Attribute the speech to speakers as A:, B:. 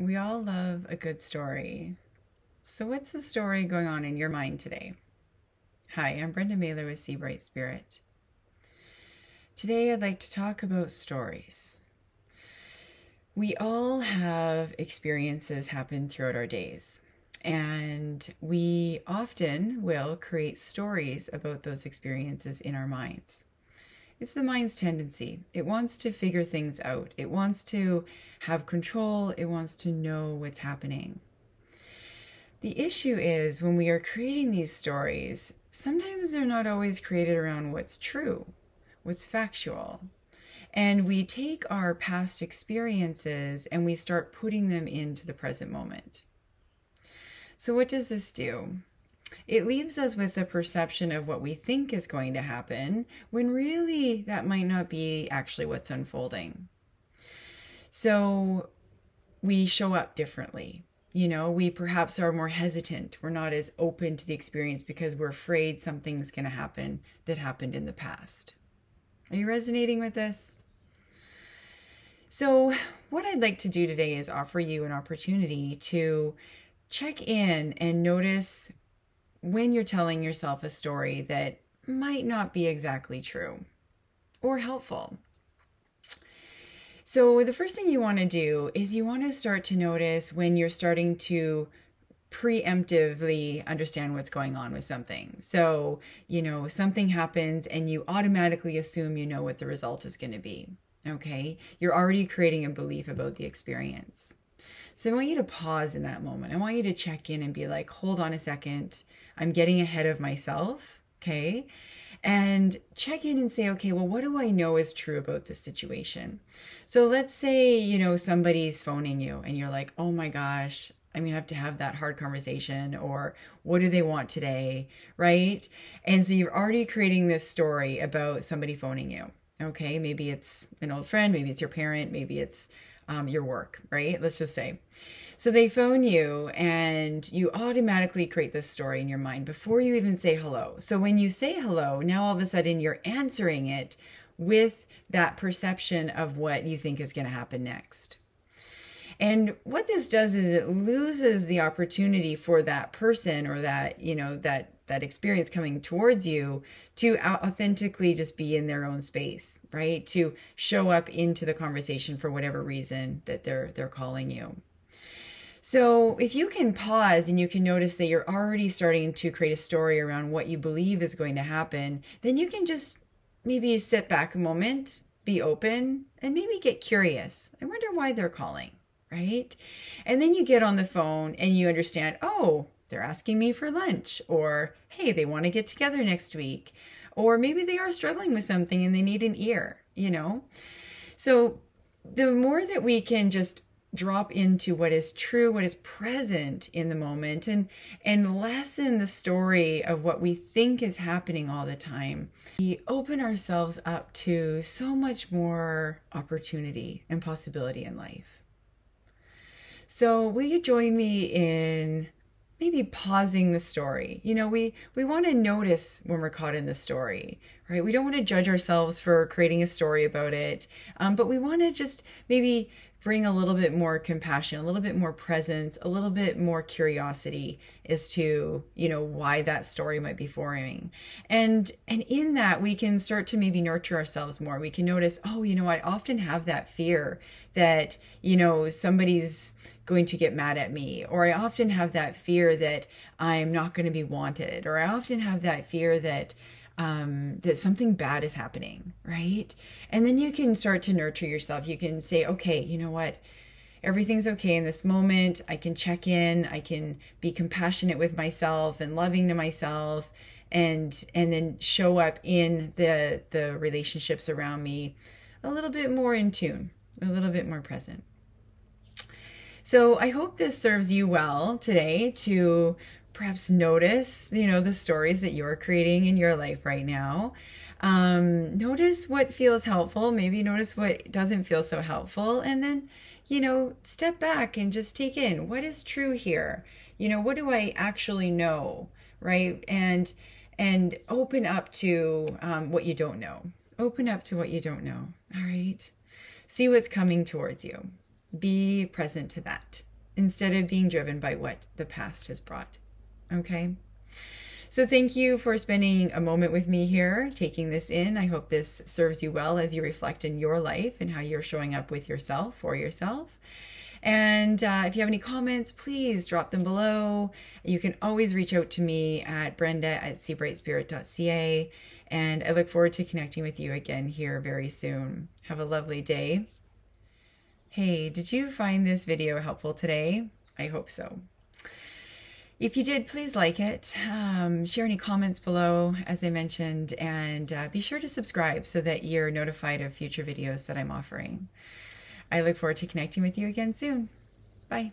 A: We all love a good story. So, what's the story going on in your mind today? Hi, I'm Brenda Mailer with Sea Bright Spirit. Today, I'd like to talk about stories. We all have experiences happen throughout our days, and we often will create stories about those experiences in our minds. It's the mind's tendency. It wants to figure things out. It wants to have control. It wants to know what's happening. The issue is when we are creating these stories, sometimes they're not always created around what's true, what's factual. And we take our past experiences and we start putting them into the present moment. So what does this do? It leaves us with a perception of what we think is going to happen when really that might not be actually what's unfolding. So we show up differently. We perhaps are more hesitant. We're not as open to the experience because we're afraid something's going to happen that happened in the past. Are you resonating with this? So what I'd like to do today is offer you an opportunity to check in and notice when you're telling yourself a story that might not be exactly true or helpful. So the first thing you want to do is you want to start to notice when you're starting to preemptively understand what's going on with something. So, something happens and you automatically assume you know what the result is going to be. Okay? You're already creating a belief about the experience. So I want you to pause in that moment. I want you to check in and be like, hold on a second. I'm getting ahead of myself. Okay. And check in and say, okay, well, what do I know is true about this situation? So let's say, somebody's phoning you and you're like, oh my gosh, I'm going to have that hard conversation, or what do they want today? Right. And so you're already creating this story about somebody phoning you. Okay. Maybe it's an old friend. Maybe it's your parent. Maybe it's your work, right? Let's just say. So they phone you and you automatically create this story in your mind before you even say hello. So when you say hello, now all of a sudden you're answering it with that perception of what you think is going to happen next. And what this does is it loses the opportunity for that person or that experience coming towards you to authentically just be in their own space, right? To show up into the conversation for whatever reason that they're calling you. So if you can pause and you can notice that you're already starting to create a story around what you believe is going to happen, then you can just maybe sit back a moment, be open, and maybe get curious. I wonder why they're calling. Right? And then you get on the phone and you understand, oh, they're asking me for lunch, or, hey, they want to get together next week, or maybe they are struggling with something and they need an ear, So the more that we can just drop into what is true, what is present in the moment, and lessen the story of what we think is happening all the time, we open ourselves up to so much more opportunity and possibility in life. So will you join me in maybe pausing the story? We want to notice when we're caught in the story, right? We don't want to judge ourselves for creating a story about it, but we want to just maybe bring a little bit more compassion, a little bit more presence, a little bit more curiosity as to, why that story might be forming. And in that, we can start to maybe nurture ourselves more. We can notice, oh, I often have that fear that, somebody's going to get mad at me, or I often have that fear that I'm not going to be wanted, or I often have that fear that something bad is happening, right? And then you can start to nurture yourself. You can say, okay, you know what? Everything's okay in this moment. I can check in. I can be compassionate with myself and loving to myself, and then show up in the relationships around me a little bit more in tune, a little bit more present. So I hope this serves you well today to perhaps notice, the stories that you're creating in your life right now. Notice what feels helpful, maybe notice what doesn't feel so helpful, and then, step back and just take in what is true here. What do I actually know, right? And open up to what you don't know. Open up to what you don't know, all right? See what's coming towards you. Be present to that. instead of being driven by what the past has brought. Okay? So thank you for spending a moment with me here, taking this in. I hope this serves you well as you reflect in your life and how you're showing up with yourself, for yourself. And if you have any comments, please drop them below. You can always reach out to me at brenda@seabrightspirit.ca. And I look forward to connecting with you again here very soon. Have a lovely day. Hey, did you find this video helpful today? I hope so. If you did, please like it. Share any comments below, as I mentioned, and be sure to subscribe so that you're notified of future videos that I'm offering. I look forward to connecting with you again soon. Bye.